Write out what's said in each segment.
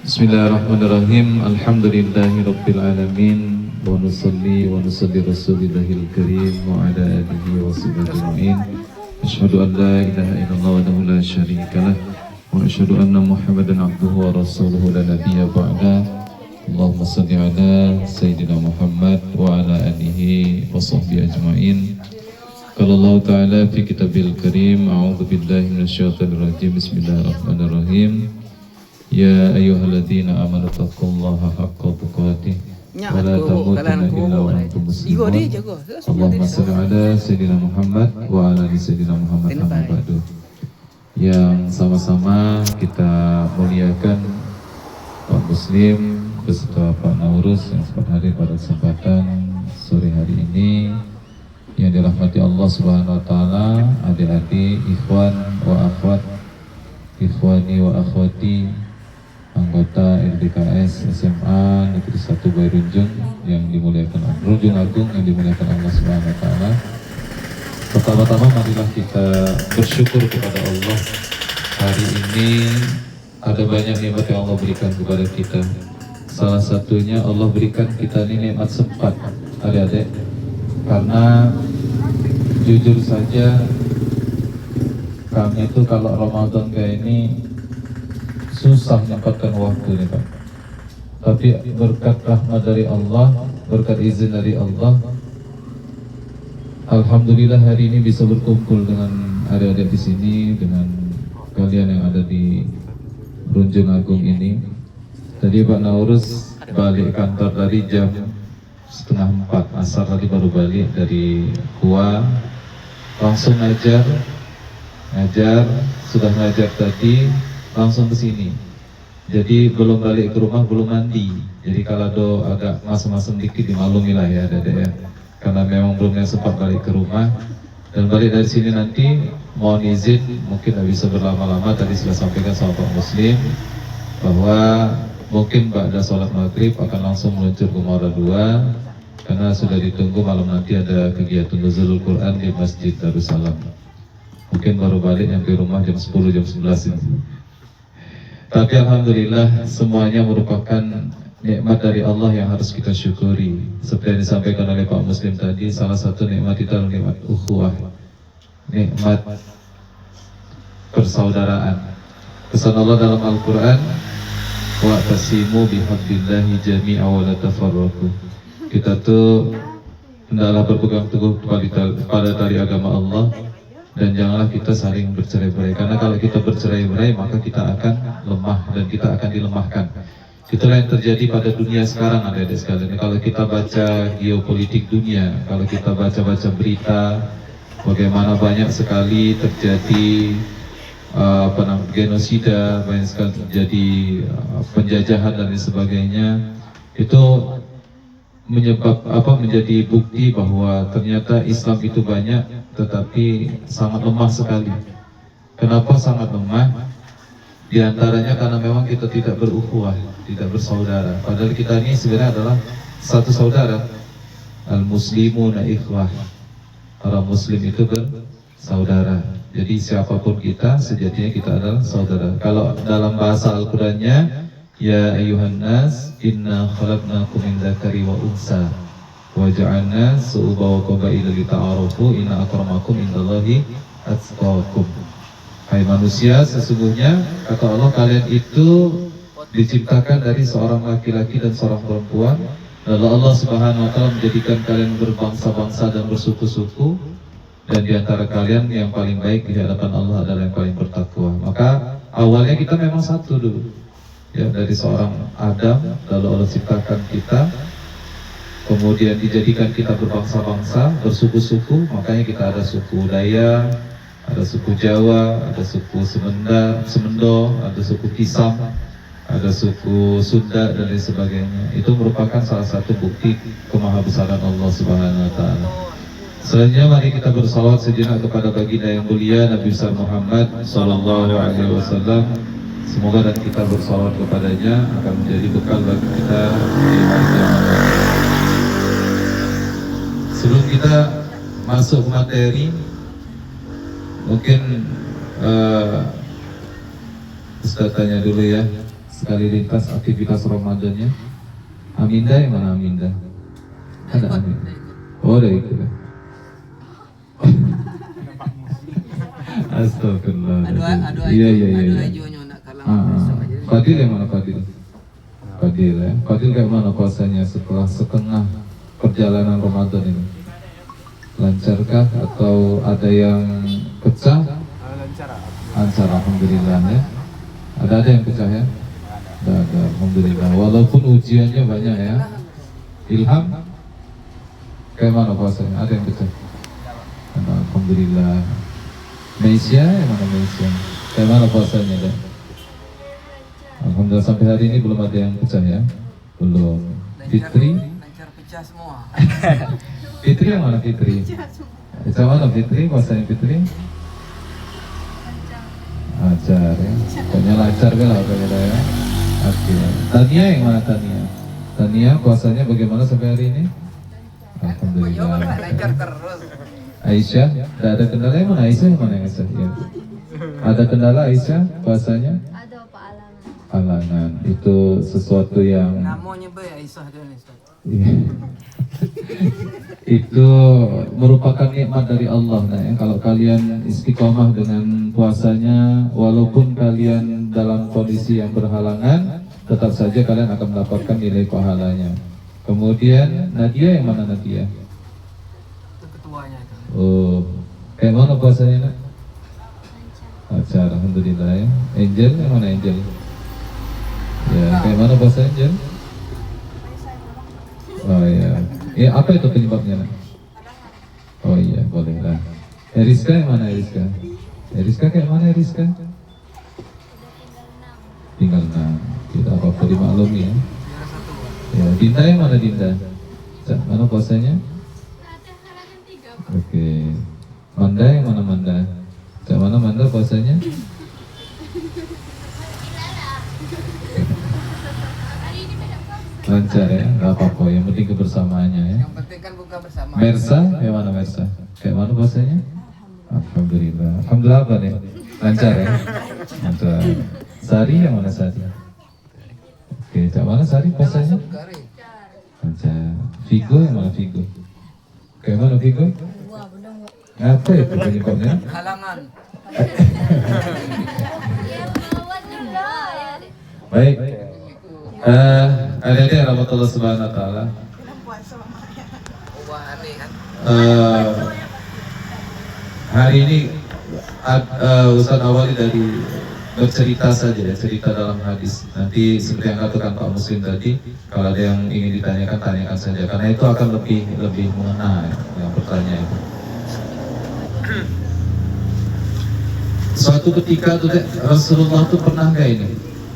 Bismillahirrahmanirrahim. Alhamdulillahirabbil alamin. Wa nusalli rasulillahil karim wa ala alihi wa sahbihi ajma'in. Asyhadu an la ilaha illallah wahdahu la syarika lah wa asyhadu anna Muhammadan abduhu wa rasuluhu la nabiyya ba'da. Allahumma shalli ala sayyidina Muhammad wa ala alihi wa sahbihi ajma'in. Qala Allah ta'ala fi kitabil karim, a'udzu billahi minasyaitonir rajim. Bismillahirrahmanirrahim. Ya ayyuhalladzina amanu taqullaha haqqa tuqatih wa la tamutunna illa wa antum muslimun. Allahumma shalli ala sayyidina Muhammad wa ala ali sayyidina Muhammad amma ba'du. Yang sama-sama kita muliakan Pak Muslim beserta Pak Naurus yang sempat hadir pada kesempatan sore hari ini, yang dirahmati Allah Subhanahu wa taala, adik-adik, ikhwan wa akhwat, ikhwani wa akhwati, anggota LDKS SMA Negeri 1 Bairunjung yang dimuliakan Runjung Agung yang dimuliakan Allah Subhanahu wa taala. Pertama-tama marilah kita bersyukur kepada Allah. Hari ini ada banyak nikmat yang Allah berikan kepada kita. Salah satunya Allah berikan kita ini nikmat sempat, adik-adik. Karena jujur saja kami itu kalau Ramadan kayak ini susah menyempatkan waktu nih Pak. Tapi berkat rahmat dari Allah, berkat izin dari Allah, alhamdulillah hari ini bisa berkumpul dengan adik-adik di sini, dengan kalian yang ada di Runjung Agung ini. Tadi Pak Naurus balik kantor dari jam 3:30 asar, tadi baru balik dari Gua, langsung ngajar, sudah ngajar tadi langsung ke sini. Jadi belum balik ke rumah, belum mandi. Jadi kalau ada agak masam-masam dikit dimaklumi lah ya Dede ya. Karena memang belum sempat balik ke rumah. Dan balik dari sini nanti mohon izin, mungkin tidak bisa berlama-lama. Tadi sudah sampaikan sama Pak Muslim bahwa mungkin pada sholat maghrib akan langsung meluncur ke Muara 2, karena sudah ditunggu malam nanti ada kegiatan nuzulul Quran di Masjid Darussalam. Mungkin baru balik nyampe rumah jam 10, jam 11 ini. Tapi alhamdulillah semuanya merupakan nikmat dari Allah yang harus kita syukuri. Seperti yang disampaikan oleh Pak Muslim tadi, salah satu nikmat itu adalah nikmat ukhuwah, nikmat persaudaraan. Pesan Allah dalam Al-Quran, wa'tasimu bihablillahi jami'a wa la tafarraqu. Kita tuh hendaklah berpegang teguh pada tali agama Allah, dan janganlah kita saling bercerai-berai. Karena kalau kita bercerai-berai maka kita akan lemah dan kita akan dilemahkan. Itulah yang terjadi pada dunia sekarang, adik-adik sekalian. Kalau kita baca geopolitik dunia, kalau kita baca-baca berita, bagaimana banyak sekali terjadi genosida, banyak sekali terjadi penjajahan dan lain sebagainya. Itu menjadi bukti bahwa ternyata Islam itu banyak tetapi sangat lemah sekali. Kenapa sangat lemah? Di antaranya karena memang kita tidak berukhuwah, tidak bersaudara. Padahal kita ini sebenarnya adalah satu saudara. Al-muslimuna ikhwah. Orang muslim itu bersaudara. Jadi siapapun kita, sejatinya kita adalah saudara. Kalau dalam bahasa Al-Qur'annya, ya ayyuhan nas inna khalaqnakum min dzakari wa unsa wa ja'alna su'uba wa qabaila lita'arafu inna akramakum indallahi atqakum. Hai manusia, sesungguhnya kata Allah, kalian itu diciptakan dari seorang laki-laki dan seorang perempuan. Lalu Allah Subhanahu wa taala menjadikan kalian berbangsa-bangsa dan bersuku-suku, dan di antara kalian yang paling baik di hadapan Allah adalah yang paling bertakwa. Maka awalnya kita memang satu dulu. Ya, dari seorang Adam, lalu Allah ciptakan kita, kemudian dijadikan kita berbangsa-bangsa, bersuku-suku. Makanya kita ada suku Dayak, ada suku Jawa, ada suku Semendo, ada suku Kisam, ada suku Sunda dan lain sebagainya. Itu merupakan salah satu bukti kemahabesaran Allah Subhanahu wa taala. Selanjutnya mari kita bersalawat sejenak kepada baginda yang mulia Nabi besar Muhammad sallallahu alaihi wasallam. Semoga dan kita bersalawat kepadanya akan menjadi bekal bagi kita di hari kiamat. Sebelum kita masuk ke materi, mungkin Ustaz tanya dulu ya, sekali lintas aktivitas Ramadannya. Aminda yang mana Aminda? Ada Aminda. Oh, ada itu. Astagfirullah. Iya. Fadil yang mana Fadil? Fadil ya. Fadil kayak mana puasanya setelah setengah perjalanan Ramadan ini? Lancarkah atau ada yang pecah? Lancar, alhamdulillah ya. Ada yang pecah ya? Ada, alhamdulillah. Walaupun ujiannya banyak ya. Ilham, kayak mana puasanya? Ada yang pecah? Alhamdulillah. Malaysia, yang mana Malaysia? Kayak mana puasanya deh? Alhamdulillah sampai hari ini belum ada yang pecah ya? Belum. Fitri? Lancar pecah semua. Fitri yang mana Fitri? Pecah mana Fitri? Puasanya Fitri? Lancar ya? Pokoknya lancar kan lah kayaknya ya? Oke. Tania yang mana Tania? Tania puasanya bagaimana sampai hari ini? Alhamdulillah. Lancar terus. Aisyah, tidak ada kendala yang mana? Aisyah yang mana Aisyah? Ya. Ada kendala Aisyah puasanya? Ada Pak alangan. Halangan itu sesuatu yang Namanya be Aisyah dia nih. itu merupakan nikmat dari Allah. Nah, ya. Kalau kalian istiqomah dengan puasanya, walaupun kalian dalam kondisi yang berhalangan, tetap saja kalian akan mendapatkan nilai pahalanya. Kemudian Nadia yang mana Nadia? Itu ketuanya itu. Oh, kayak mana puasanya nak? Lancar, alhamdulillah ya. Angel yang mana Angel? Ya, kayak mana puasa Angel? Oh iya. Ya, apa itu penyebabnya nak? Oh iya, boleh lah. Eriska yang mana Eriska? Eriska kayak mana Eriska? Tinggal 6. Tidak apa-apa dimaklumi ya. Ya, Dinda yang mana Dinda? Cak, mana puasanya? Oke. Manda yang mana Manda? Cak, mana Manda puasanya? Lancar ya, nggak apa-apa. Yang penting kebersamaannya ya. Yang penting kan buka bersama. Mersa, kayak mana Mersa? Kayak mana puasanya? Alhamdulillah. Alhamdulillah apa nih? Lancar ya? Lancar. Sari yang mana Sari? Oke, cak mana Sari puasanya? Lancar. Vigo yang mana Vigo? Kayak mana Vigo? Apa itu penyebabnya? Halangan. Baik. Ada rahmatullah subhanahu wa ta'ala. Hari ini Ustaz awali dari bercerita saja ya, cerita dalam hadis. Nanti seperti yang katakan Pak Muslim tadi, kalau ada yang ingin ditanyakan, tanyakan saja. Karena itu akan lebih mengena ya, yang bertanya itu. Suatu ketika tuh Rasulullah tuh pernah nggak ini?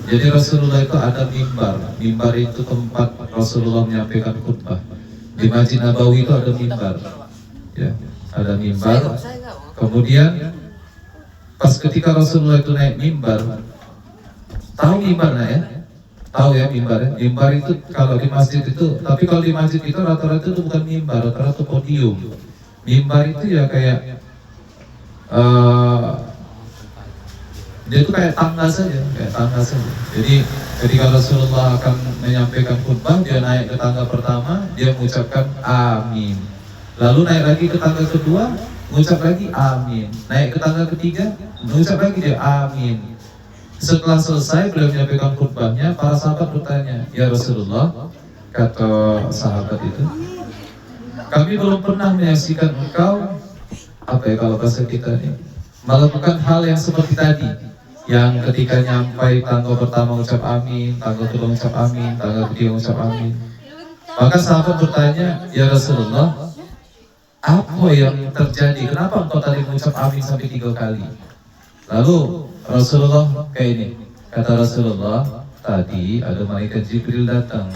Jadi Rasulullah itu ada mimbar. Mimbar itu tempat Rasulullah menyampaikan khutbah. Di Masjid Nabawi itu ada mimbar. Ya, ada mimbar. Kemudian pas ketika Rasulullah itu naik mimbar, tahu mimbar ya? Tahu ya mimbar ya? Mimbar itu kalau di masjid itu, tapi kalau di masjid itu rata-rata itu bukan mimbar, rata-rata podium. Mimbar itu ya kayak dia itu kayak tangga saja. Jadi ketika Rasulullah akan menyampaikan khutbah, dia naik ke tangga pertama, dia mengucapkan amin. Lalu naik lagi ke tangga kedua, mengucap lagi amin. Naik ke tangga ketiga, mengucap lagi dia amin. Setelah selesai beliau menyampaikan khutbahnya, para sahabat bertanya, ya Rasulullah, kata sahabat itu, kami belum pernah menyaksikan engkau, apa ya kalau bahasa kita ini, melakukan hal yang seperti tadi. Yang ketika nyampai tangga pertama ucap amin, tangga kedua ucap amin, tangga ketiga ucap amin. Maka sahabat bertanya, ya Rasulullah, apa yang terjadi? Kenapa engkau tadi mengucap amin sampai 3 kali? Lalu Rasulullah kayak ini, kata Rasulullah, tadi ada malaikat Jibril datang.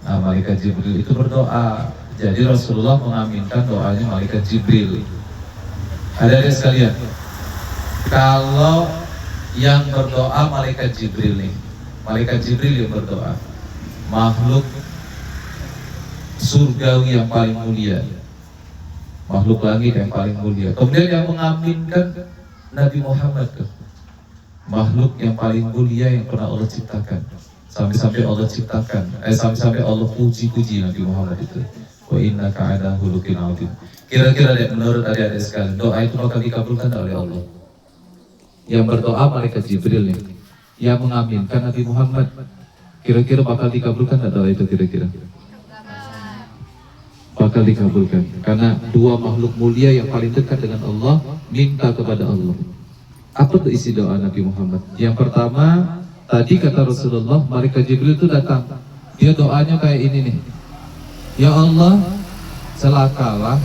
Nah, malaikat Jibril itu berdoa. Jadi Rasulullah mengaminkan doanya malaikat Jibril. Ada sekalian, kalau yang berdoa malaikat Jibril nih, malaikat Jibril yang berdoa, makhluk surgawi yang paling mulia, makhluk langit yang paling mulia. Kemudian yang mengaminkan Nabi Muhammad tuh. makhluk yang paling mulia yang pernah Allah ciptakan. Sampai-sampai Allah ciptakan, sampai-sampai Allah puji Nabi Muhammad itu. Wa innaka ala khuluqin adzim. Kira-kira menurut adik-adik sekalian, doa itu bakal dikabulkan oleh Allah. Yang berdoa malaikat Jibril nih, yang mengaminkan Nabi Muhammad. Kira-kira bakal dikabulkan tidak doa itu kira-kira? Bakal dikabulkan. Karena dua makhluk mulia yang paling dekat dengan Allah minta kepada Allah. Apa tuh isi doa Nabi Muhammad? Yang pertama, tadi kata Rasulullah, malaikat Jibril itu datang. Dia doanya kayak ini nih. Ya Allah, celakalah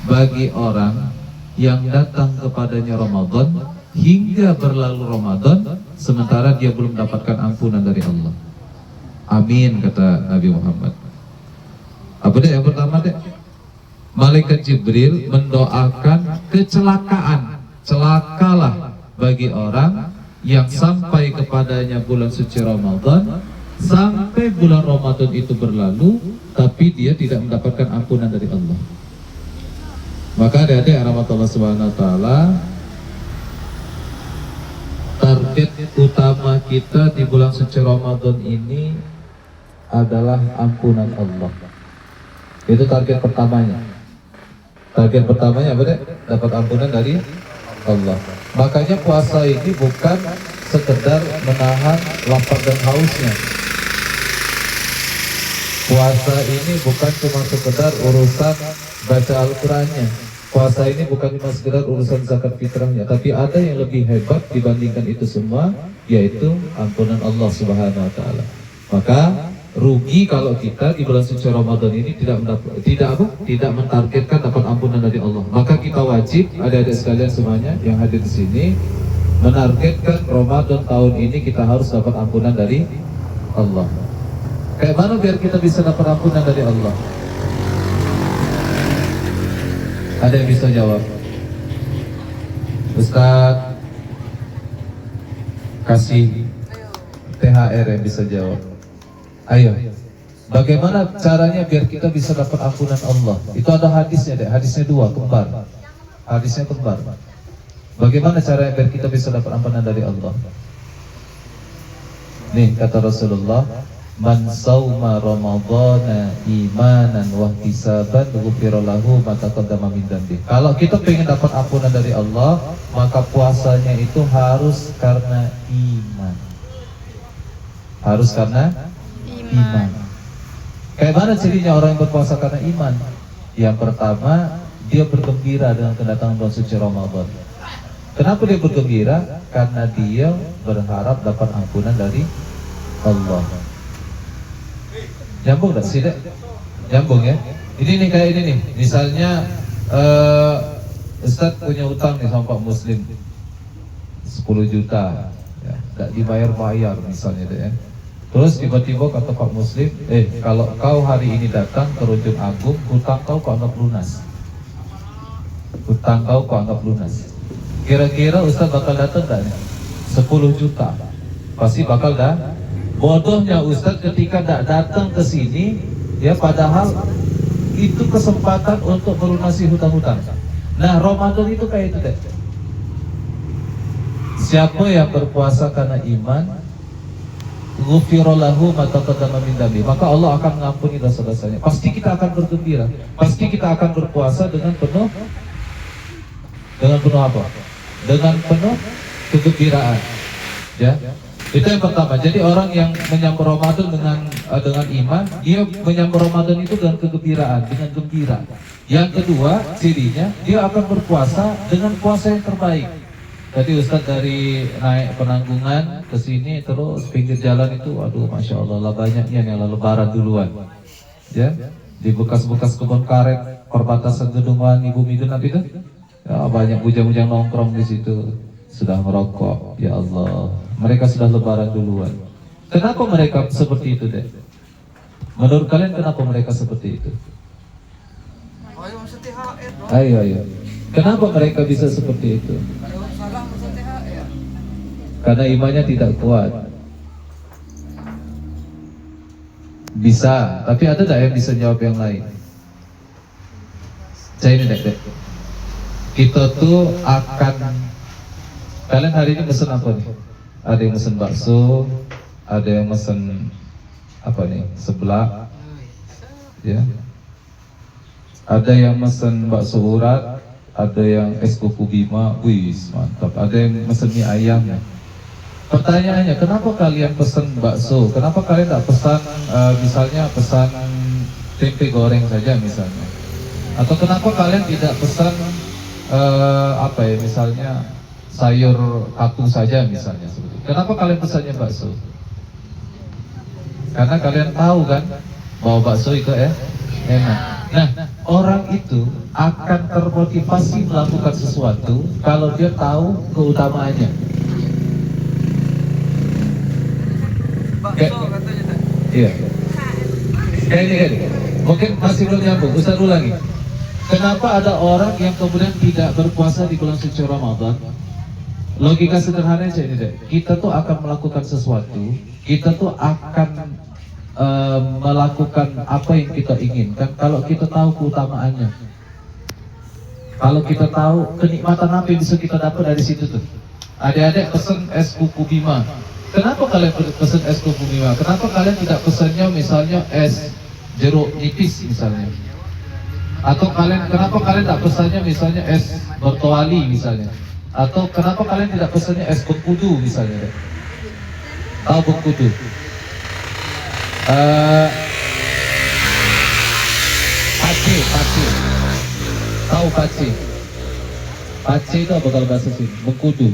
bagi orang yang datang kepadanya Ramadan hingga berlalu Ramadan sementara dia belum mendapatkan ampunan dari Allah. Amin, kata Nabi Muhammad. Apa deh yang pertama deh? Malaikat Jibril mendoakan kecelakaan. Celakalah bagi orang yang sampai kepadanya bulan suci Ramadan, sampai bulan Ramadan itu berlalu tapi dia tidak mendapatkan ampunan dari Allah. Maka adik-adik rahmat Allah Subhanahu wa taala, target utama kita di bulan suci Ramadan ini adalah ampunan Allah. Itu target pertamanya. Target pertamanya apa deh? Dapat ampunan dari Allah. Makanya puasa ini bukan sekedar menahan lapar dan hausnya. Puasa ini bukan cuma sekedar urusan baca Al-Qurannya. Puasa ini bukan cuma sekedar urusan zakat fitrahnya, tapi ada yang lebih hebat dibandingkan itu semua, yaitu ampunan Allah Subhanahu wa taala. Maka rugi kalau kita di bulan suci Ramadan ini tidak mentargetkan dapat ampunan dari Allah. Maka kita wajib, adik-adik sekalian semuanya yang hadir di sini, menargetkan Ramadan tahun ini kita harus dapat ampunan dari Allah. Kayak mana biar kita bisa dapat ampunan dari Allah? Ada yang bisa jawab? Ustaz, kasih THR yang bisa jawab. Ayo, bagaimana caranya biar kita bisa dapat ampunan Allah? Itu ada hadisnya deh, hadisnya dua, kembar. Hadisnya kembar. Bagaimana caranya biar kita bisa dapat ampunan dari Allah? Nih kata Rasulullah, man sauma ramadhana imanan wa ihtisaban ghufira lahu ma taqaddama min dzambi. Kalau kita pengen dapat ampunan dari Allah, maka puasanya itu harus karena iman. Harus karena iman. Kayak mana cirinya orang yang berpuasa karena iman? Yang pertama, dia bergembira dengan kedatangan bulan suci Ramadan. Kenapa dia bergembira? Karena dia berharap dapat ampunan dari Allah. Nyambung gak sih, Dek? Nyambung ya? Ini nih kayak ini nih. Misalnya Ustadz punya utang nih sama Pak Muslim 10 juta ya, gak dibayar misalnya deh ya. Terus tiba-tiba kata Pak Muslim, kalau kau hari ini datang ke Rujun Agung, hutang kau anggap lunas. Hutang kau anggap lunas. Kira-kira Ustaz bakal datang gak nih? 10 juta. Pasti bakal dah. Bodohnya Ustaz ketika gak datang ke sini, ya padahal itu kesempatan untuk melunasi hutang-hutang. Nah, Ramadan itu kayak itu deh. Siapa yang berpuasa karena iman, ghufira lahu ma taqaddama min dzambi, maka Allah akan mengampuni dosa-dosanya. Pasti kita akan bergembira. Pasti kita akan berpuasa dengan penuh apa? Dengan penuh kegembiraan. Ya. Itu yang pertama. Jadi orang yang menyambut Ramadan dengan iman, dia menyambut Ramadan itu dengan kegembiraan, dengan gembira. Yang kedua, cirinya dia akan berpuasa dengan puasa yang terbaik. Tadi Ustadz dari naik Penanggungan ke sini terus pinggir jalan itu, aduh masya Allah lah banyaknya yang lebaran duluan, ya di bekas-bekas kebun karet perbatasan Gedungan Ibu Midun itu, ya banyak bujang-bujang nongkrong di situ sudah merokok. Ya Allah, mereka sudah lebaran duluan. Kenapa mereka seperti itu deh? Menurut kalian kenapa mereka seperti itu? Ayo. Kenapa mereka bisa seperti itu? Karena imannya tidak kuat. Bisa, tapi ada tak yang bisa jawab yang lain? Saya ini dek. Kita tuh akan Kalian hari ini pesen apa nih? Ada yang pesen bakso, ada yang pesen apa nih? Seblak, ya. Ada yang pesen bakso urat, ada yang es kuku bima, wih mantap. Ada yang pesen mie ayam. Ya. Pertanyaannya, kenapa kalian pesen bakso? Kenapa kalian tidak pesan misalnya pesan tempe goreng saja misalnya? Atau kenapa kalian tidak pesan apa ya misalnya sayur katu saja misalnya? Kenapa kalian pesannya bakso? Karena kalian tahu kan bahwa bakso itu enak. Nah, orang itu akan termotivasi melakukan sesuatu kalau dia tahu keutamaannya. Bakso katanya tadi. Iya. Kayak ini. Mungkin masih belum nyambung. Ustaz ulangi. Kenapa ada orang yang kemudian tidak berpuasa di bulan suci Ramadan? Logika sederhana aja ini deh. Kita tuh akan melakukan sesuatu, kita tuh akan melakukan apa yang kita inginkan kalau kita tahu keutamaannya. Kalau kita tahu kenikmatan apa yang bisa kita dapat dari situ tuh. Adik-adik pesen es kuku bima. Kenapa kalian pesen es kuku bima? Kenapa kalian tidak pesennya misalnya es jeruk nipis misalnya? Atau kenapa kalian tidak pesannya misalnya es bertolali misalnya? Atau kenapa kalian tidak pesannya es bengkudu misalnya? Tahu bengkudu? Pace. Tahu pace? Pace itu apa kalau bahasa sini? Bengkudu.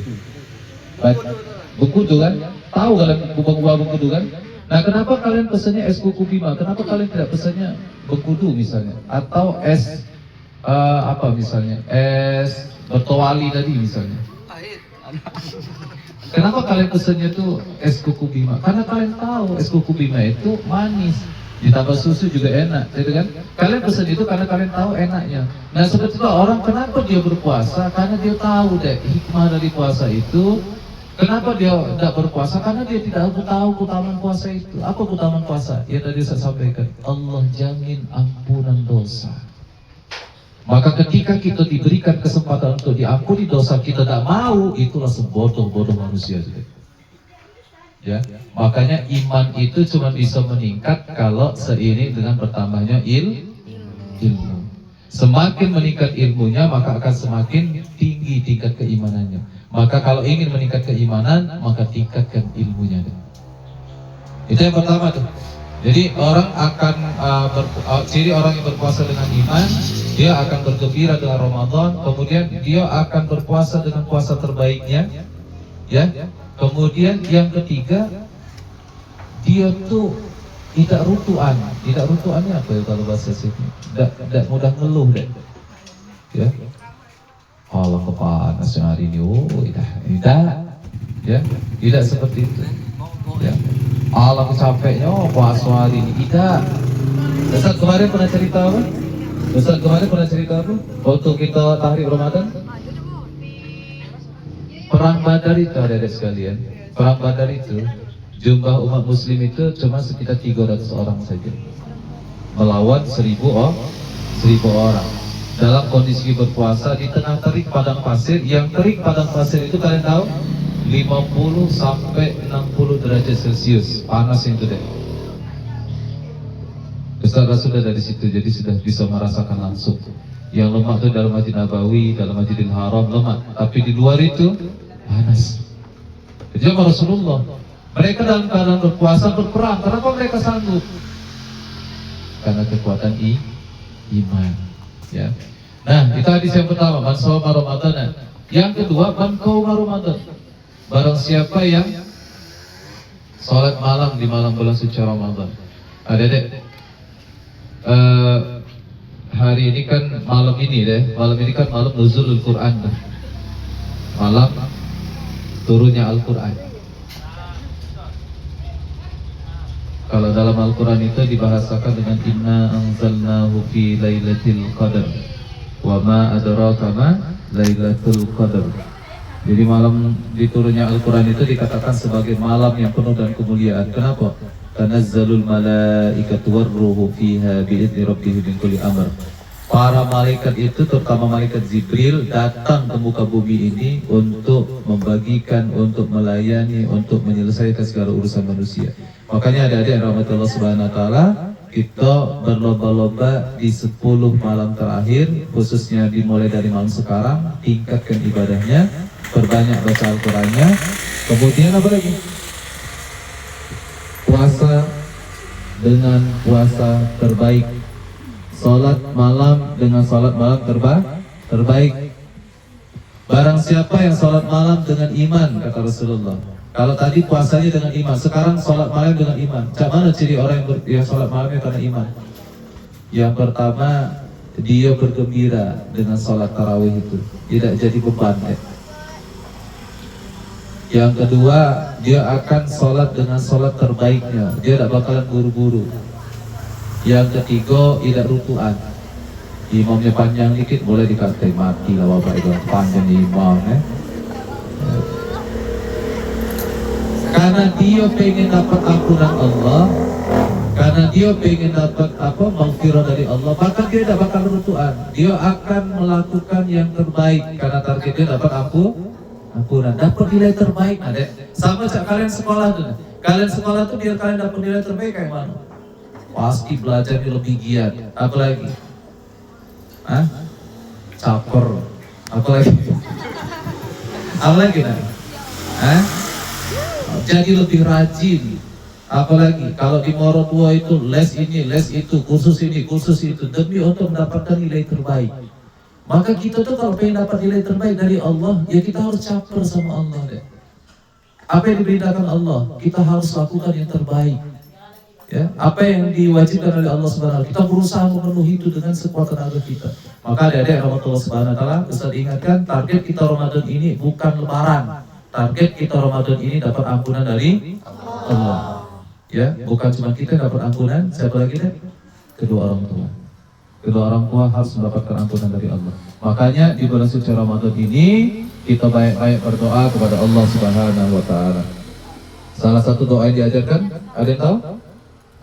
Bengkudu kan? Tahu kalian buah bengkudu kan? Nah, kenapa kalian pesannya es kuku bima? Kenapa kalian tidak pesannya bengkudu misalnya? Atau es apa misalnya? Es bertolali tadi misalnya? Kenapa kalian pesannya tuh es kuku bima? Karena kalian tahu es kuku bima itu manis, ditambah susu juga enak, gitu kan? Kalian pesan itu karena kalian tahu enaknya. Nah, seperti itu orang kenapa dia berpuasa? Karena dia tahu deh hikmah dari puasa itu. Kenapa dia tidak berpuasa? Karena dia tidak tahu keutamaan puasa itu. Apa keutamaan puasa? Ya tadi saya sampaikan, Allah jamin ampunan dosa. Maka ketika kita diberikan kesempatan untuk diampuni dosa, kita tidak mau, itulah sebodoh-bodoh manusia. Ya, makanya iman itu cuma bisa meningkat kalau seiring dengan bertambahnya ilmu. Semakin meningkat ilmunya, maka akan semakin tinggi tingkat keimanannya. Maka kalau ingin meningkat keimanan, maka tingkatkan ilmunya. Itu yang pertama tuh. Jadi orang akan ciri orang yang berpuasa dengan iman, dia akan bergembira dengan Ramadan, kemudian dia akan berpuasa dengan puasa terbaiknya, ya. Kemudian yang ketiga, dia tuh tidak rutuan. Tidak rutuannya apa ya kalau bahasa sini? Tidak mudah ngeluh deh. Ya. Allah kepanas yang hari ini, tidak, ya, tidak seperti itu. Ya. Allah capeknya, puasa hari ini, tidak. Ustaz kemarin pernah cerita apa? Waktu kita tahrir Ramadan, perang Badar itu ada sekalian. Perang Badar itu jumlah umat Muslim itu cuma sekitar 300 orang saja, melawan 1000 orang. Dalam kondisi berpuasa di tengah terik padang pasir, yang terik padang pasir itu kalian tahu 50 sampai 60 derajat Celcius, panas itu deh. Ustaz sudah dari situ, jadi sudah bisa merasakan langsung. Yang lemak itu dalam Masjid Nabawi, dalam Masjidil Haram lemak, tapi di luar itu panas. Jadi Rasulullah, mereka dalam keadaan berpuasa berperang, kenapa mereka sanggup? Karena kekuatan iman. Ya. Nah, itu hadis yang pertama, man shoma Ramadan. Yang kedua, man qoma Ramadan. Barang siapa yang sholat malam di malam bulan suci Ramadan. Adik-adik, hari ini kan malam ini kan malam nuzulul Quran. Malam turunnya Al-Quran. Kalau dalam Al-Quran itu dibahasakan dengan inna anzalnahu fi lailatul qadar wa ma adraka ma lailatul qadar. Jadi malam diturunnya Al-Quran itu dikatakan sebagai malam yang penuh dan kemuliaan. Kenapa? Tanazzalul malaikatu warruhu fiha bi'izni rabbihim min kulli amr. para malaikat itu, terutama malaikat Jibril, datang ke muka bumi ini untuk membagikan, untuk melayani, untuk menyelesaikan segala urusan manusia. Makanya adik-adik rahmatullah subhanahu wa ta'ala, kita berlomba-lomba di 10 malam terakhir, khususnya dimulai dari malam sekarang, tingkatkan ibadahnya, perbanyak baca Al-Qurannya. Kemudian apa lagi? Puasa dengan puasa terbaik, salat malam dengan salat malam terbaik. Barang siapa yang salat malam dengan iman, kata Rasulullah. Kalau tadi puasanya dengan iman, sekarang salat malam dengan iman. Cak mana ciri orang yang salat malamnya karena iman? Yang pertama, dia bergembira dengan salat tarawih itu, tidak jadi beban. Yang kedua, dia akan salat dengan salat terbaiknya, dia tidak bakalan buru-buru. Yang ketiga, tidak rukuan. Imamnya panjang dikit, boleh dikatai mati lah bapak itu, panjang imam Karena dia pengen dapat ampunan Allah, karena dia pengen dapat maghfirah dari Allah, bahkan dia tidak bakal rukuan. Dia akan melakukan yang terbaik karena target dia dapat ampunan, dapat nilai terbaik. Adek, sama cak kalian sekolah tuh. Kalian sekolah tuh biar kalian dapat nilai terbaik kayak mana? Pasti belajarnya lebih giat. Apalagi? Caper. Apalagi? Apalagi nah? Jadi lebih rajin. Apalagi kalau di Moro Tua itu les ini, les itu, kursus ini, kursus itu, demi untuk mendapatkan nilai terbaik. Maka kita tuh kalau pengen dapat nilai terbaik dari Allah, ya kita harus caper sama Allah deh. Apa yang diberitakan Allah, kita harus lakukan yang terbaik. Ya, apa yang diwajibkan oleh Allah Subhanahu wa taala, kita berusaha memenuhi itu dengan sekuat tenaga kita. Maka adik-adik rahmatullah subhanahu wa taala, Ustaz ingatkan, target kita Ramadan ini bukan lebaran. Target kita Ramadan ini dapat ampunan dari Allah. Ya, bukan cuma kita dapat ampunan, siapa lagi deh? Kedua orang tua. Kedua orang tua harus mendapatkan ampunan dari Allah. Makanya di bulan suci Ramadan ini kita baik-baik berdoa kepada Allah Subhanahu wa taala. Salah satu doa yang diajarkan, ada yang tahu?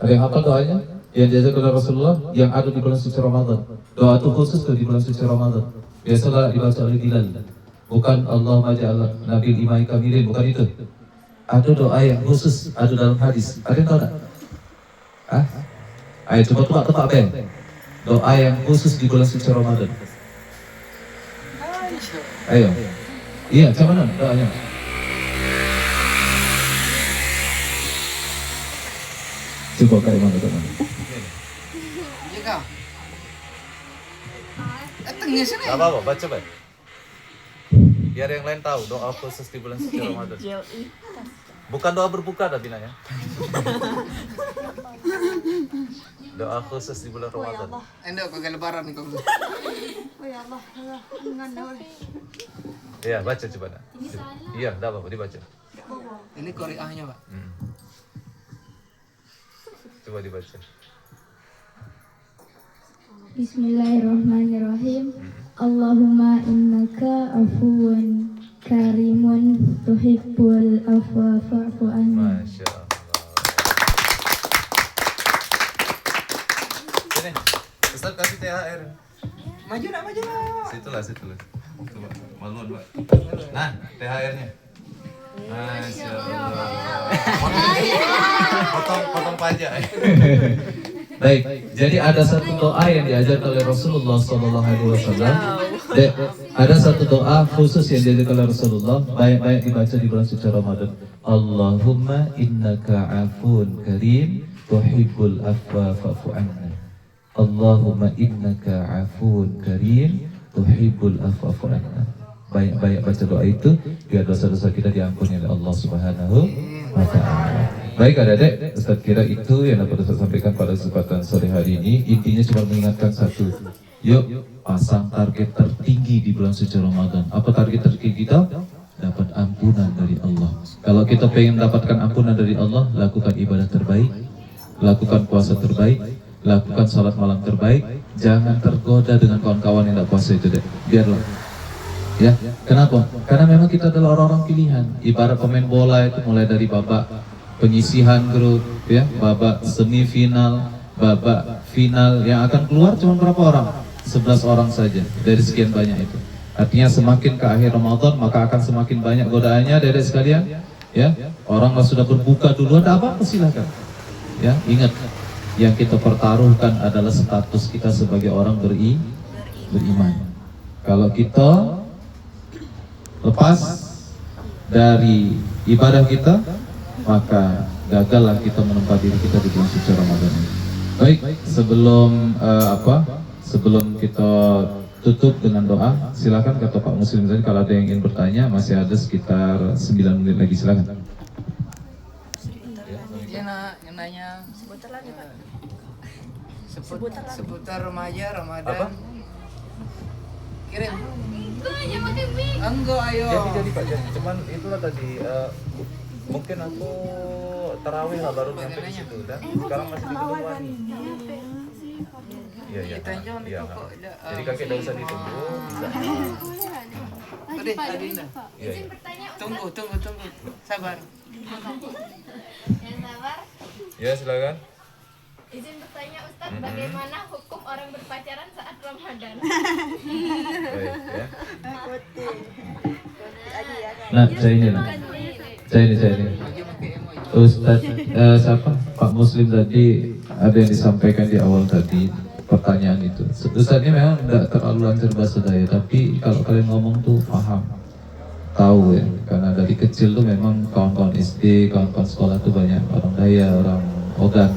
Ada yang hafal doanya? Yang diajarkan oleh Rasulullah yang ada di bulan suci Ramadan. Doa itu khusus di bulan suci Ramadan. Biasalah dibaca oleh Bilal. Bukan Allahumma ja'al nabil imai kamilin, bukan itu. Ada doa yang khusus, ada dalam hadis. Ada yang tahu tak? Ayo coba tebak Ben. Doa yang khusus di bulan suci Ramadan. Ayo. Iya, macam mana doanya? Coba kayak mana teman? Iya kau. Tengah sini. Gak apa-apa, baca baik. Biar yang lain tahu doa khusus di bulan suci Ramadan. Bukan doa berbuka dah Bina ya. Doa khusus di bulan Ramadan. Endo kau lebaran nih kau. Oh ya Allah, enggak ada. Iya, baca coba dah. Iya, dah apa dibaca. Ini Koreanya pak. Coba dibaca. Bismillahirrahmanirrahim. Allahumma innaka afuwan karimun tuhibbul afwa fa'fu anni. Masya Allah. Sini, Ustaz kasih THR. Maju nak. Situlah. Coba, maluan Pak. Nah, THR-nya. Masya Allah. Potong pajak. Baik, jadi ada satu doa yang diajarkan oleh Rasulullah SAW. Ada satu doa khusus yang diajarkan oleh Rasulullah, baik-baik dibaca di bulan suci Ramadan. Allahumma innaka afun karim tuhibbul afwa fa'fu anna. Allahumma innaka afun karim tuhibbul afwa fa'fu anna. Baik-baik baca doa itu biar dosa-dosa kita diampuni oleh Allah Subhanahu wa taala. Baik adik-adik, Ustaz kira itu yang dapat Ustaz sampaikan pada kesempatan sore hari ini. Intinya cuma mengingatkan satu. Yuk pasang target tertinggi di bulan suci Ramadan. Apa target tertinggi kita? Dapat ampunan dari Allah. Kalau kita pengen dapatkan ampunan dari Allah, lakukan ibadah terbaik, lakukan puasa terbaik, lakukan salat malam terbaik. Jangan tergoda dengan kawan-kawan yang tidak puasa itu deh. Biarlah. Ya, kenapa? Karena memang kita adalah orang-orang pilihan. Ibarat pemain bola itu mulai dari babak penyisihan grup, ya, babak semifinal, babak final, yang akan keluar cuma berapa orang? 11 orang saja dari sekian banyak itu. Artinya semakin ke akhir Ramadan maka akan semakin banyak godaannya, adik-adik sekalian. Ya, orang sudah berbuka duluan, ada apa silakan. Ya, ingat yang kita pertaruhkan adalah status kita sebagai orang beriman. Kalau kita lepas dari ibadah kita, maka gagallah kita menempati diri kita di bulan suci Ramadan ini. Baik, sebelum kita tutup dengan doa, silakan kata Pak Muslim tadi kalau ada yang ingin bertanya, masih ada sekitar 9 menit lagi, silakan. Dia nanya seputar remaja Ramadan. Kirim. Enggak, ayo. Jadi Pak, cuman itulah tadi mungkin aku tarawih lah baru nyampe di situ dan sekarang masih di Gedung Wani. Iya. Iya. Jadi kakek tidak usah ditunggu. Tadi dah. Iya. Tunggu. Sabar. Yang sabar. Ya, silakan. Izin bertanya Ustadz, bagaimana hukum orang berpacaran saat Ramadan? Baik, ya. Nah, saya ini. Ustadz, siapa? Pak Muslim tadi ada yang disampaikan di awal tadi pertanyaan itu. Ustadznya memang tidak terlalu lancar bahasa Daya, tapi kalau kalian ngomong tuh paham, tahu ya. Karena dari kecil tuh memang kawan-kawan SD, kawan-kawan sekolah tuh banyak orang Daya, orang Ogan,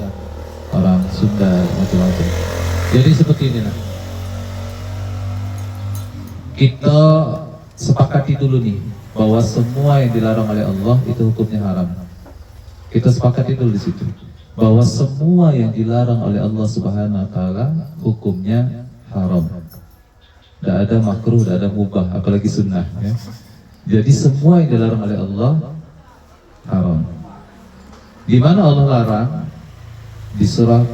orang Sunda, macam-macam. Jadi seperti ini lah. Kita sepakati dulu nih bahwa semua yang dilarang oleh Allah itu hukumnya haram. Kita sepakati dulu di situ bahwa semua yang dilarang oleh Allah Subhanahu wa taala hukumnya haram. Tidak ada makruh, tidak ada mubah, apalagi sunnah ya. Jadi semua yang dilarang oleh Allah haram. Di mana Allah larang? Di surah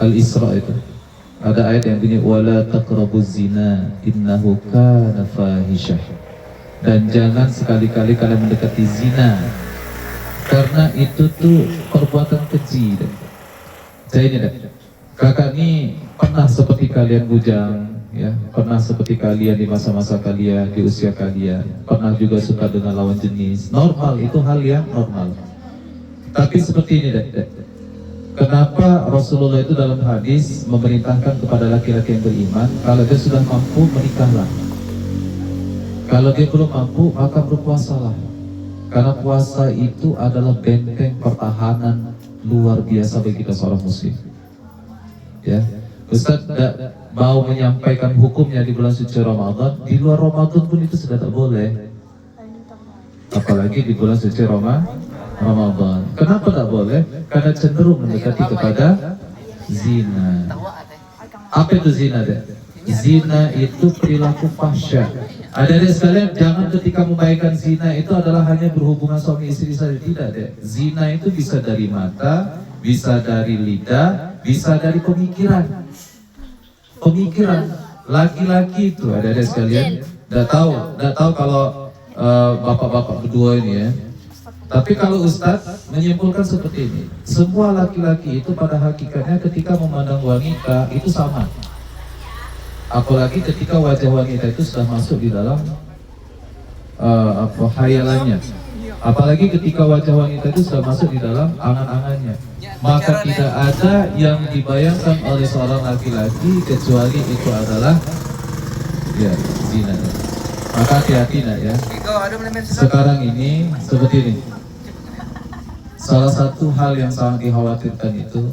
Al-Isra itu ada ayat yang bunyi wala taqrabuz zina innahu kana fahisyah. Dan jangan sekali-kali kalian mendekati zina karena itu tuh perbuatan keji. Saya ini kakak ini pernah seperti kalian bujang ya, pernah seperti kalian di masa-masa kalian, di usia kalian, pernah juga suka dengan lawan jenis. Normal, itu hal yang normal. Tapi seperti ini kenapa Rasulullah itu dalam hadis memerintahkan kepada laki-laki yang beriman, kalau dia sudah mampu menikahlah, kalau dia belum mampu maka berpuasalah. Karena puasa itu adalah benteng pertahanan luar biasa bagi kita seorang muslim. Ya, Ustaz mau menyampaikan hukumnya di bulan suci Ramadan, di luar Ramadan pun itu sudah tak boleh. Apalagi di bulan suci Ramadan. Kenapa tak boleh? Karena cenderung mendekati kepada zina. Apa itu zina deh? Zina itu perilaku fahsya. Adik-adik sekalian, jangan ketika membayangkan zina itu adalah hanya berhubungan suami istri saja, tidak deh. Zina itu bisa dari mata, bisa dari lidah, bisa dari pemikiran. Laki-laki itu adik-adik sekalian, tidak tahu kalau bapak-bapak berdua ini ya. Tapi kalau Ustadz menyimpulkan seperti ini, semua laki-laki itu pada hakikatnya ketika memandang wanita itu sama. Apalagi ketika wajah wanita itu sudah masuk di dalam khayalannya. Apalagi ketika wajah wanita itu sudah masuk di dalam angan-angannya. Maka tidak ada yang dibayangkan oleh seorang laki-laki kecuali itu adalah ya zina. Maka hati-hati nak ya. Sekarang ini seperti ini. Salah satu hal yang sangat dikhawatirkan itu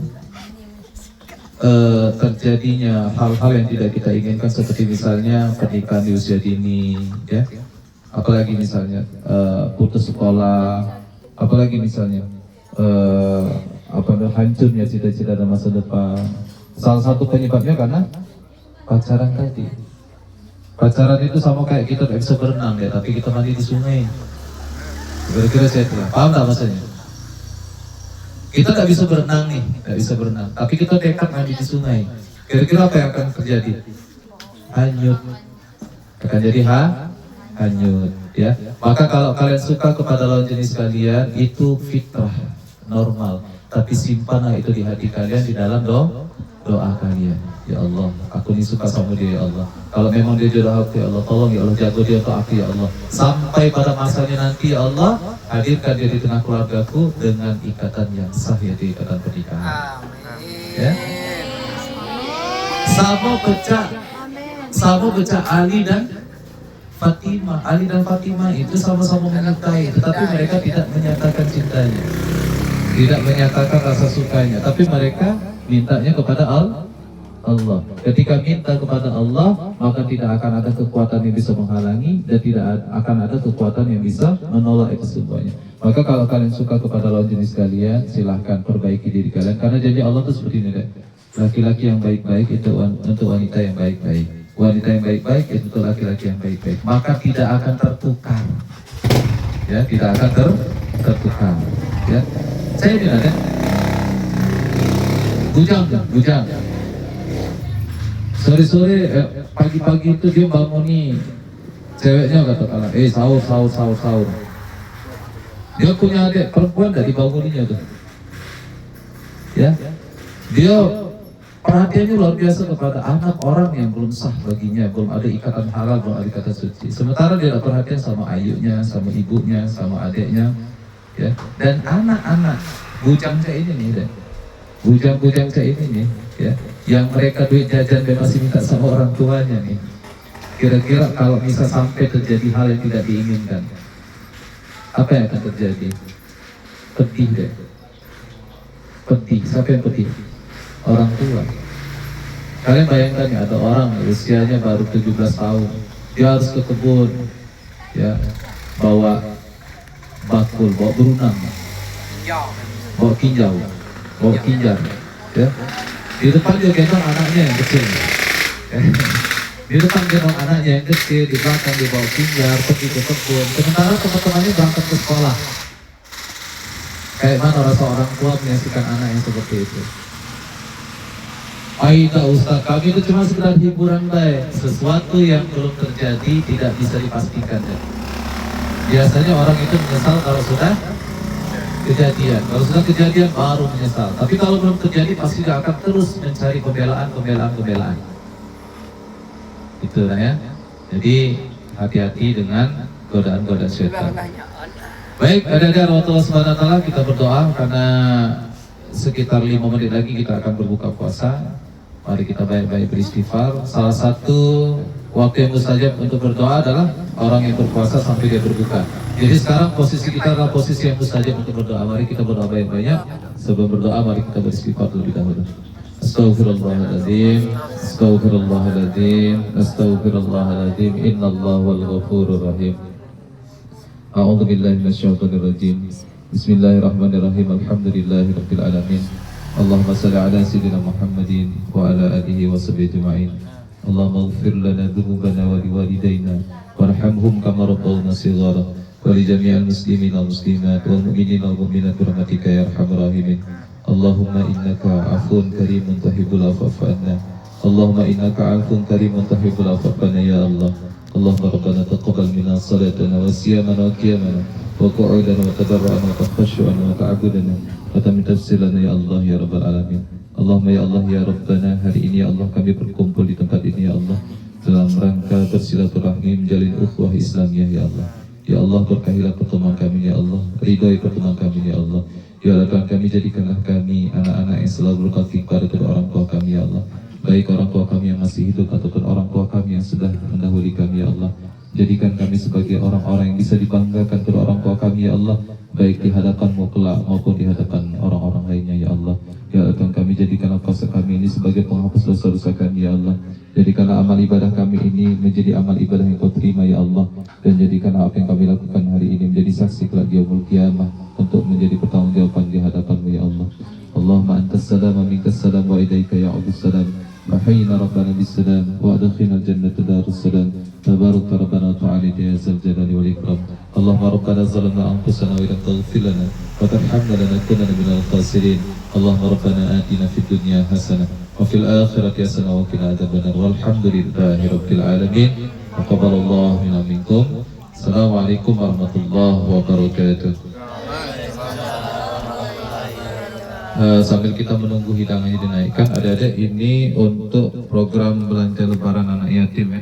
terjadinya hal-hal yang tidak kita inginkan, seperti misalnya pernikahan di usia dini, ya. Apalagi misalnya putus sekolah, apalagi misalnya hancurnya cita-cita dan masa depan. Salah satu penyebabnya karena pacaran tadi. Pacaran itu sama kayak kita tak bisa berenang ya, tapi kita mandi di sungai. Kira-kira saya telah paham tak maksudnya? Kita tak bisa berenang nih, tak bisa berenang, tapi kita tekad mandi di sungai. Kira-kira apa yang akan terjadi? Hanyut. Akan jadi hanyut, ya. Maka kalau kalian suka kepada lawan jenis kalian, itu fitrah, normal. Tapi simpanlah itu di hati kalian, di dalam doa kalian. Ya Allah, aku ini suka sama dia ya Allah. Kalau memang dia jodoh aku ya Allah, tolong ya Allah jaga dia untuk aku ya Allah. Sampai pada masanya nanti ya Allah, hadirkan dia di tengah keluargaku dengan ikatan yang sah, yaitu ikatan pernikahan. Ya. Sama baca Ali dan Fatimah. Ali dan Fatimah itu sama-sama menyukai, tetapi mereka tidak menyatakan cintanya, tidak menyatakan rasa sukanya, tapi mereka mintanya kepada Allah. Ketika minta kepada Allah, maka tidak akan ada kekuatan yang bisa menghalangi dan tidak akan ada kekuatan yang bisa menolak itu semuanya. Maka kalau kalian suka kepada lawan jenis kalian, silahkan perbaiki diri kalian, karena janji Allah itu seperti ini deh. Laki-laki yang baik-baik itu untuk wanita yang baik-baik, wanita yang baik-baik itu untuk laki-laki yang baik-baik. Maka tidak akan tertukar, ya, tidak akan tertukar. Ya, saya bilang ya, bujang. Sore-sore, pagi-pagi itu dia bangun nih, ceweknya katakanlah, sahur. Dia punya adik perempuan dari banguninnya tuh, ya. Dia perhatiannya luar biasa kepada anak orang yang belum sah baginya, belum ada ikatan halal, belum ada ikatan suci. Sementara dia ada perhatian sama ayunya, sama ibunya, sama adiknya, ya. Dan anak-anak bujang cek ini nih, deh. Bujang cek ini nih, ya, yang mereka duit jajan dan masih minta sama orang tuanya nih. Kira-kira kalau bisa sampai terjadi hal yang tidak diinginkan, apa yang akan terjadi? Pedih deh. Pedih. Siapa yang pedih? Orang tua. Kalian bayangkan ya, ada orang usianya baru 17 tahun, dia harus ke kebun, ya, bawa bakul, bawa berunang, bawa kinjau, bawa kinjar, ya. Di depan dia gendong anaknya yang kecil, ya. Di depan gendong anaknya yang kecil, di belakang dia bawa kinjar, pergi ke kebun. Sementara teman-temannya berangkat ke sekolah. Kayak mana rasa orang tua menyaksikan anak yang seperti itu? Aida Ustaz, kami itu cuma sekedar hiburan baik. Sesuatu yang belum terjadi tidak bisa dipastikan, ya. Biasanya orang itu menyesal kalau sudah kejadian. Kalau sudah kejadian baru menyesal. Tapi kalau belum terjadi pasti dia akan terus mencari pembelaan. Itulah ya. Jadi hati-hati dengan godaan-godaan syaitan. Baik, ada Allah Subhanahu wa taala, kita berdoa karena sekitar 5 menit lagi kita akan berbuka puasa. Mari kita baik-baik beristighfar. Salah satu waktu yang mustajab untuk berdoa adalah orang yang berpuasa sampai dia berbuka. Jadi sekarang posisi kita adalah posisi yang mustajab untuk berdoa. Mari kita berdoa banyak-banyak. Sebelum berdoa mari kita beristighfar terlebih dahulu. Astaghfirullahaladzim. Innallaha wal ghafurur rahim. A'udzu billahi minasyaitonir rajim. Bismillahirrahmanirrahim. Alhamdulillahirabbil alamin. Allahumma shalli ala sayyidina Muhammadin wa ala alihi wa sahbihi ajma'in. Allahumma ighfir lana dhunubana wa liwalidayna warhamhum kama rabbawna shighara wa li jami'il muslimin wal muslimat wal mu'minin wal mu'minat bi rahmatika ya arhamar rahimin. Allahumma innaka 'afuwun karimun tuhibbul 'afwa fa'fu 'anna. Allahumma innaka 'afuwun karimun tuhibbul 'afwa fa'fu 'anna ya Allah. Allahumma rabbana taqabbal minna salatana wa siyamana wa qiyamana wa qu'udana wa tadarru'ana wa takhashu'ana wa ta'abudana wa tamit tafsilana ya Allah ya rabbal alamin. Allahumma ya Allah ya Rabbana, hari ini ya Allah kami berkumpul di tempat ini ya Allah dalam rangka bersilaturahmi menjalin ukhuwah Islamiyah ya Allah. Ya Allah, berkahilah pertemuan kami ya Allah, ridhoi pertemuan kami ya Allah. Ya Allah, Tuhan kami, jadikanlah kami anak-anak yang selalu berbakti kepada kedua orang tua kami ya Allah, baik orang tua kami yang masih hidup ataupun orang tua kami yang sudah mendahului kami ya Allah. Jadikan kami sebagai orang-orang yang bisa dibanggakan kedua orang tua kami ya Allah, baik di hadapan-Mu kelak maupun di hadapan orang-orang lainnya ya Allah. Ya Tuhan kami, jadikanlah puasa kami ini sebagai penghapus dosa-dosa kami ya Allah. Jadikanlah amal ibadah kami ini menjadi amal ibadah yang Kau terima ya Allah. Dan jadikanlah apa yang kami lakukan hari ini menjadi saksi kelak di yaumul qiyamah untuk menjadi pertanggungjawaban di hadapan-Mu ya Allah. Allahumma antas salam wa minkas salam wa ilaika ya'udus salam. Wahyina rabbana bisalam wa adkhilna al-jannata darus salam. Tabarak rabbana ta'ala ya zal jalali wal ikram. Allahumma rabbana zalamna anfusana wa lam taghfir lana wa tarhamna lanakunanna minal khasirin. Allahumma rabbana atina fid dunya hasanah wa fil akhirati hasanah wa qina adzabannar. Walhamdulillahi rabbil alamin. Taqabbalallahu minna minkum. Assalamualaikum warahmatullahi wabarakatuh. sambil kita menunggu hidangannya dinaikkan, adik-adik ini untuk program belanja lebaran anak yatim ya.